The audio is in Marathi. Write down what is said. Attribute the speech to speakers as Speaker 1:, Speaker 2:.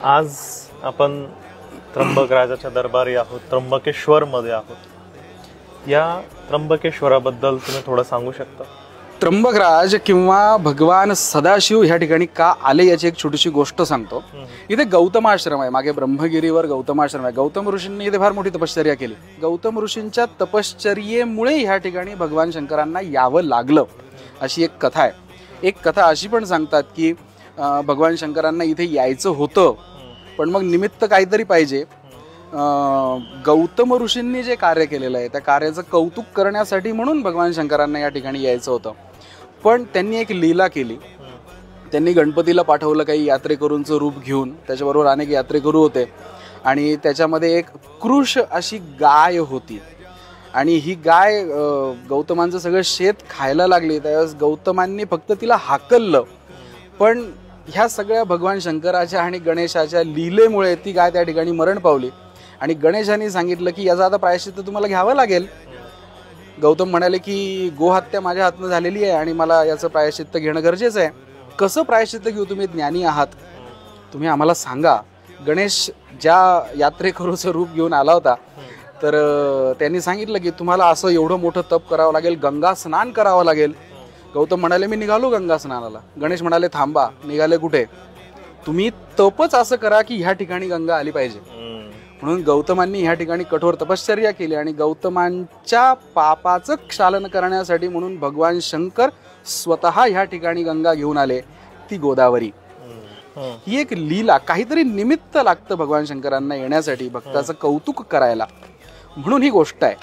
Speaker 1: आज आपण त्र्यंबकराजाच्या दरबारी आहोत, त्र्यंबकेश्वर मध्ये आहोत. या त्र्यंबकेश्वराबद्दल तुम्ही थोडं सांगू शकता?
Speaker 2: त्र्यंबकराज किंवा भगवान सदाशिव ह्या ठिकाणी का आले याची एक छोटीशी गोष्ट सांगतो. इथे गौतम आश्रम आहे, मागे ब्रह्मगिरीवर गौतम आश्रम आहे. गौतम ऋषींनी इथे फार मोठी तपश्चर्या केली. गौतम ऋषींच्या तपश्चर्येमुळे ह्या ठिकाणी भगवान शंकरांना यावं लागलं अशी एक कथा आहे. एक कथा अशी पण सांगतात की भगवान शंकरांना इथे यायचं होतं, पण मग निमित्त काहीतरी पाहिजे. गौतम ऋषींनी जे कार्य केलेलं आहे त्या कार्याचं कौतुक करण्यासाठी म्हणून भगवान शंकरांना या ठिकाणी यायचं होतं. पण त्यांनी एक लीला केली. त्यांनी गणपतीला पाठवलं काही यात्रेकरूंचं रूप घेऊन. त्याच्याबरोबर अनेक यात्रेकरू होते आणि त्याच्यामध्ये एक कृश अशी गाय होती. आणि ही गाय गौतमांचं सगळं शेत खायला लागली. त्यावेळेस गौतमांनी फक्त तिला हाकललं, पण ह्या सगळ्या भगवान शंकराच्या आणि गणेशाच्या लीलेमुळे ती गाय त्या ठिकाणी मरण पावली. आणि गणेशांनी सांगितलं की याचा आता प्रायश्चित्त तुम्हाला घ्यावं लागेल. गौतम म्हणाले की गोहत्या माझ्या हातनं झालेली आहे आणि मला याचं प्रायश्चित्त घेणं गरजेचं आहे. कसं प्रायश्चित्त घेऊ? तुम्ही ज्ञानी आहात, तुम्ही आम्हाला सांगा. गणेश ज्या यात्रेकरूचं रूप घेऊन आला होता तर त्यांनी सांगितलं की तुम्हाला असं एवढं मोठं तप करावं लागेल, गंगा स्नान करावं लागेल. गौतम म्हणाले मी निघालो गंगा स्नानाला. गणेश म्हणाले थांबा, निघाले कुठे? तुम्ही तपच असं करा की ह्या ठिकाणी गंगा आली पाहिजे. म्हणून गौतमांनी ह्या ठिकाणी कठोर तपश्चर्या केली आणि गौतमांच्या पापाचं क्षालन करण्यासाठी म्हणून भगवान शंकर स्वतः ह्या ठिकाणी गंगा घेऊन आले, ती गोदावरी. ही एक लीला, काहीतरी निमित्त लागतं भगवान शंकरांना येण्यासाठी, भक्ताचं कौतुक करायला, म्हणून ही गोष्ट आहे.